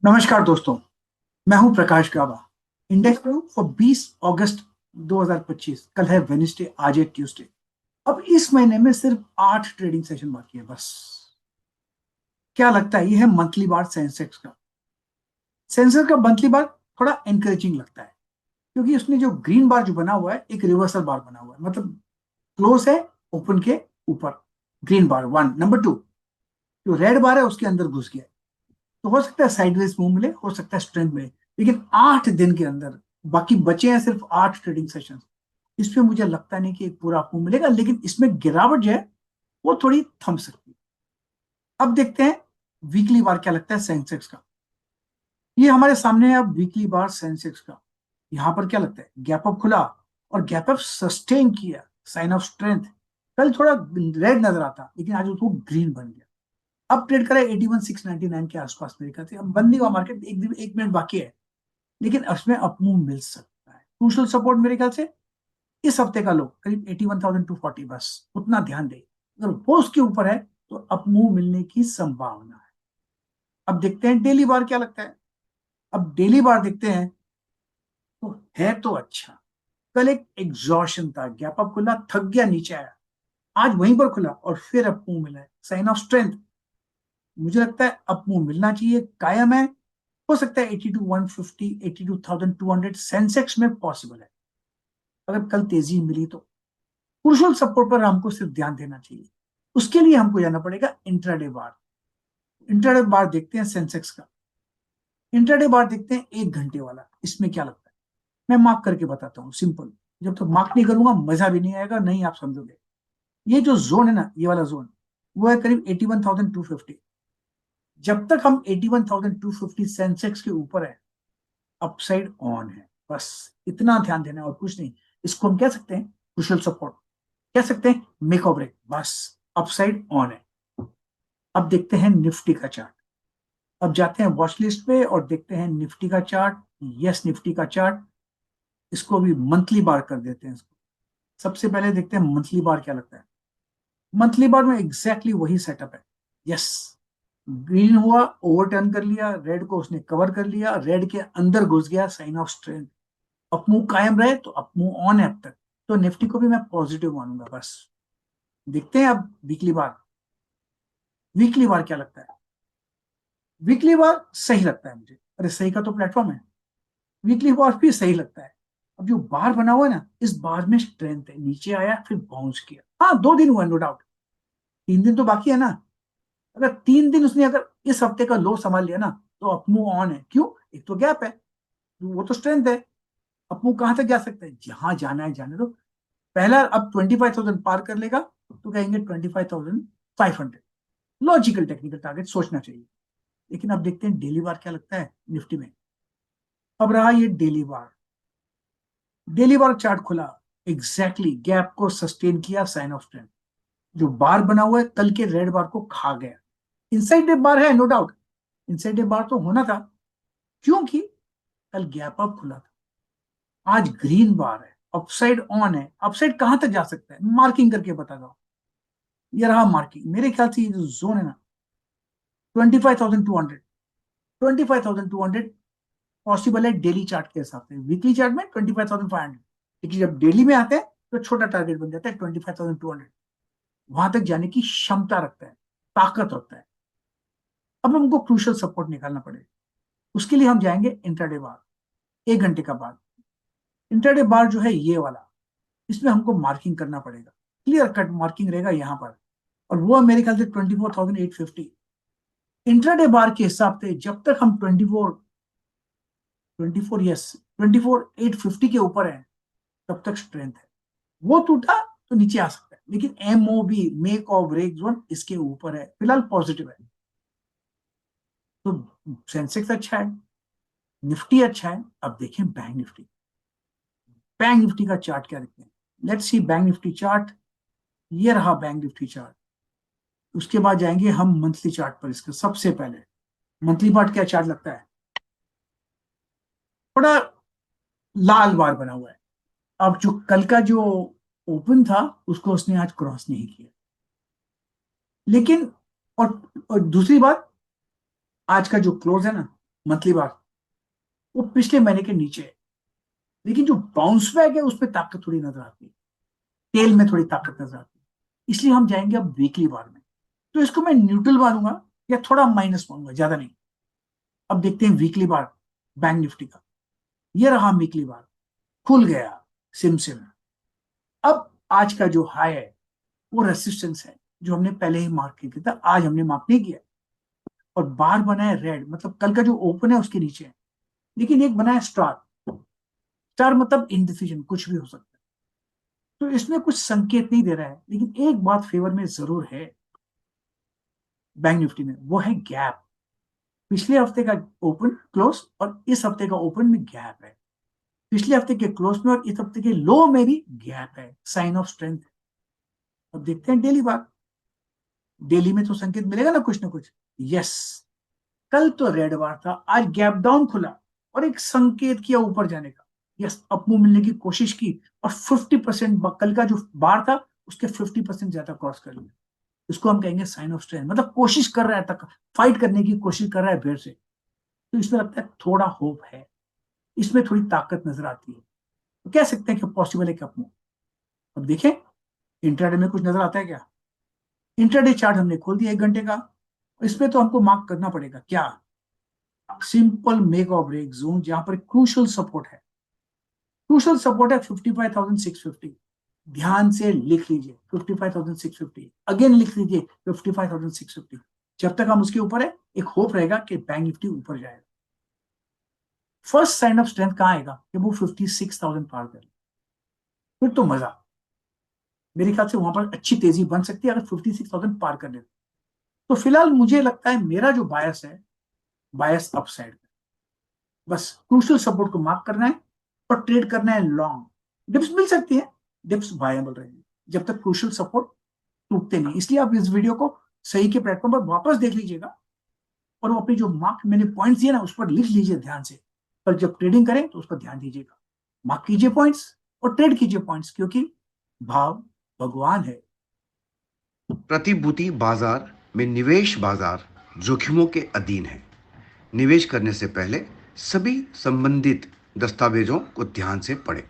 नमस्कार दोस्तों। मैं हूं प्रकाश गावा। इंडेक्स में हूं फॉर 20 अगस्त 2025। कल है वेडनेसडे, आज है ट्यूसडे। अब इस महीने में सिर्फ 8 ट्रेडिंग सेशन बाकी है बस। क्या लगता है, ये है मंथली बार सेंसेक्स का। सेंसेक्स का मंथली बार थोड़ा एनकरेजिंग लगता है, क्योंकि उसने जो ग्रीन बार जो बना हुआ है, एक रिवर्सल बार बना हुआ है, मतलब क्लोज है ओपन के ऊपर। ग्रीन बार वन, नंबर टू, जो रेड बार है उसके अंदर घुस गया है। तो हो सकता है साइडवेज मूव मिले, हो सकता है स्ट्रेंथ मिले, लेकिन 8 दिन के अंदर बाकी बचे हैं सिर्फ 8 ट्रेडिंग सेशन। इसमें मुझे लगता नहीं कि एक पूरा मूव मिलेगा, लेकिन इसमें गिरावट जो है वो थोड़ी थम सकती है। अब देखते हैं वीकली बार क्या लगता है सेंसेक्स का। ये हमारे सामने है अब वीकली बार सेंसेक्स का। यहां पर क्या लगता है, गैप अप खुला और गैप अप सस्टेन किया, साइन ऑफ स्ट्रेंथ। कल थोड़ा रेड नजर आता, लेकिन आज उसको ग्रीन बन गया। अब ट्रेड करा 81,699 के आसपास मेरे ख्याल से। अब बंद नहीं हुआ मार्केट, एक दिन 1 मिनट बाकी है, लेकिन उसमें अपमूव मिल सकता है। क्रूशल सपोर्ट मेरे ख्याल से इस हफ्ते का लो करीब 81,240, बस उतना ध्यान दे। अगर वो उसके ऊपर है तो अपमूव मिलने की संभावना है। अब देखते हैं डेली बार क्या लगता है। अब डेली बार देखते हैं तो है तो अच्छा। कल एक एग्जॉशन था, गैप अप खुला, थक गया, नीचे आया, आज वहीं पर खुला और फिर अपमूव मिला है, साइन ऑफ स्ट्रेंथ। मुझे लगता है अपमूव मिलना चाहिए, कायम है। हो सकता है 82,150, 82,200 सेंसेक्स में पॉसिबल है, अगर कल तेजी मिली तो। क्रूशियल सपोर्ट पर हमको सिर्फ ध्यान देना चाहिए। उसके लिए हमको जाना पड़ेगा इंट्राडे बार। इंट्राडे बार देखते हैं सेंसेक्स का। इंट्राडे बार देखते हैं 1 घंटे वाला, इसमें क्या लगता है। मैं मार्क करके बताता हूँ, सिंपल। जब तक मार्क नहीं करूंगा मजा भी नहीं आएगा, नहीं आप समझोगे। ये जो जोन है ना, ये वाला जोन, वो है करीब 81,250। जब तक हम 81,250 सेंसेक्स के ऊपर है, अपसाइड ऑन है, बस इतना ध्यान देना है और कुछ नहीं। इसको हम कह सकते हैं क्रूशियल सपोर्ट, कह सकते हैं मेक और ब्रेक, बस अपसाइड ऑन है। अब देखते हैं निफ्टी का चार्ट। अब जाते हैं वॉच लिस्ट पे और देखते हैं निफ्टी का चार्ट। यस, निफ्टी का चार्ट। इसको भी मंथली बार कर देते हैं इसको। सबसे पहले देखते हैं मंथली बार क्या लगता है। मंथली बार में एग्जैक्टली वही सेटअप है। यस, ग्रीन हुआ, ओवरटर्न कर लिया, रेड को उसने कवर कर लिया, रेड के अंदर घुस गया, साइन ऑफ स्ट्रेंथ। अपमूव कायम रहे तो अपमूव ऑन है अब तक। तो निफ्टी को भी मैं पॉजिटिव मानूंगा बस। देखते हैं अब वीकली बार। वीकली बार क्या लगता है। वीकली बार सही लगता है मुझे, अरे सही का तो प्लेटफॉर्म है। वीकली बार भी सही लगता है। अब जो बार बना हुआ है ना, इस बार में स्ट्रेंथ है, नीचे आया फिर बाउंस किया। हाँ, 2 दिन हुआ नो डाउट, 3 दिन तो बाकी है ना। अगर 3 दिन उसने अगर इस हफ्ते का लो संभाल लिया ना, तो अपमूव ऑन है। क्यों, एक तो गैप है, वो तो स्ट्रेंथ है। अपमूव कहां तक जा सकता है, जहां जाना है जाने दो। पहला अब 25,000 पार कर लेगा तो कहेंगे 25,500। लॉजिकल टेक्निकल टारगेट सोचना चाहिए। लेकिन अब देखते हैं डेली बार क्या लगता है निफ्टी में। अब रहा ये डेली बार। डेली बार चार्ट खुला, एग्जैक्टली गैप को सस्टेन किया, साइन ऑफ स्ट्रेंथ। जो बार बना हुआ है कल के रेड बार को खा गया। इनसाइड डे बार है नो डाउट, इनसाइड डे बार तो होना था, क्योंकि कल गैप अप खुला था। आज ग्रीन बार है, अपसाइड ऑन है। अपसाइड कहां तक जा सकता है, मार्किंग करके बता दो। ये रहा मार्किंग। मेरे ख्याल से ये जो जोन है ना, 25,200, 25,200 पॉसिबल है डेली चार्ट के हिसाब से। वीकली चार्ट में 25,500, लेकिन जब डेली में आते हैं तो छोटा टारगेट बन जाता है 25,200। वहां तक जाने की क्षमता रखता है, ताकत रखता है। अब हमको क्रूशल सपोर्ट निकालना पड़ेगा। उसके लिए हम जाएंगे इंट्राडे बार, 1 घंटे का बाद। इंट्राडे बार जो है ये वाला, इसमें हमको मार्किंग करना पड़ेगा। क्लियर कट मार्किंग रहेगा यहाँ पर, और वो है मेरे ख्याल से 24,850। इंट्राडे बार के हिसाब से जब तक हम 24, यस, 24,850 के ऊपर है, तब तक स्ट्रेंथ है। वो टूटा तो नीचे आ सकता है, लेकिन एमओबी, मेक और ब्रेक जोन, इसके ऊपर है, फिलहाल पॉजिटिव है। तो सेंसेक्स अच्छा है, निफ्टी अच्छा है। अब देखें बैंक निफ्टी। बैंक निफ्टी का चार्ट क्या देखते हैं। Let's see bank Nifty chart. ये रहा बैंक निफ्टी चार्ट। उसके बाद जाएंगे हम मंथली चार्ट पर। इसका सबसे पहले मंथली चार्ट क्या चार्ट लगता है, बड़ा लाल बार बना हुआ है। अब जो कल का जो ओपन था, उसको उसने आज क्रॉस नहीं किया। लेकिन और दूसरी बात, आज का जो क्लोज है ना, मंथली बार, वो पिछले महीने के नीचे है, लेकिन जो बाउंस बैक है उसमें ताकत थोड़ी नजर आती है, टेल में थोड़ी ताकत नजर आती है। इसलिए हम जाएंगे अब वीकली बार में। तो इसको मैं न्यूट्रल मानूंगा या थोड़ा माइनस मानूंगा, ज्यादा नहीं। अब देखते हैं वीकली बार बैंक निफ्टी का। ये रहा वीकली बार, खुल गया सिम सिम। अब आज का जो हाई है वो रेसिस्टेंस है, जो हमने पहले ही मार्क किया था, आज हमने मार्क नहीं किया। और बार बना है रेड, मतलब कल का जो ओपन है उसके नीचे है। लेकिन एक बना है स्टार। स्टार मतलब इनडिसीजन, कुछ भी हो सकता है। तो इसमें कुछ संकेत नहीं दे रहा है, लेकिन एक बात फेवर में जरूर है बैंक निफ्टी में, वो है गैप। पिछले हफ्ते का ओपन क्लोज और इस हफ्ते का ओपन में गैप है। पिछले हफ्ते के क्लोज में और इस हफ्ते के लो में भी गैप है, साइन ऑफ स्ट्रेंथ। अब देखते हैं डेली बात। डेली में तो संकेत मिलेगा ना कुछ। यस, कल तो रेड बार था, आज गैप डाउन खुला और एक संकेत किया ऊपर जाने का। यस, अपमूव मिलने की कोशिश की और 50%, कल का जो बार था उसके 50% ज्यादा क्रॉस कर लिया। इसको हम कहेंगे साइन ऑफ स्ट्रेंथ, मतलब कोशिश कर रहा है, तक फाइट करने की कोशिश कर रहा है फिर से। तो इसमें लगता है थोड़ा होप है, इसमें थोड़ी ताकत नजर आती है। तो कह सकते हैं कि पॉसिबल है कि अपमूव। अब देखें इंट्राडे में कुछ नजर आता है क्या। इंट्राडे चार्ट हमने खोल दिया 1 घंटे का। इसमें तो हमको मार्क करना पड़ेगा क्या, सिंपल मेक और ब्रेक जोन, जहां पर क्रूशल सपोर्ट है। क्रूशल सपोर्ट है 55,650। ध्यान से लिख लीजिए 55,650, अगेन लिख लीजिए 55,650। जब तक हम उसके ऊपर है, एक होप रहेगा कि बैंक निफ्टी ऊपर जाएगा। फर्स्ट साइन ऑफ स्ट्रेंथ कहां आएगा कि वो 56,000 पार करे, फिर तो मजा। मेरे ख्याल से वहां पर अच्छी तेजी बन सकती है अगर 56,000 पार कर ले। तो फिलहाल मुझे लगता है मेरा जो बायस है, बायस अपसाइड। बस क्रूशियल सपोर्ट को मार्क करना है और ट्रेड करना है लॉन्ग। डिप्स मिल सकती है, डिप्स बायबल रहेंगे जब तक क्रूशियल सपोर्ट टूटते नहीं। इसलिए आप इस वीडियो को सही के प्लेटफॉर्म पर वापस देख लीजिएगा और वो अपनी जो मार्क मैंने पॉइंट्स दिए ना उस पर लिख लीजिए ध्यान से। पर जब ट्रेडिंग करें तो उस पर ध्यान दीजिएगा, मार्क कीजिए पॉइंट्स और ट्रेड कीजिए पॉइंट्स, क्योंकि भाव भगवान है। प्रतिभूति बाजार में निवेश बाजार जोखिमों के अधीन है। निवेश करने से पहले सभी संबंधित दस्तावेजों को ध्यान से पढ़ें।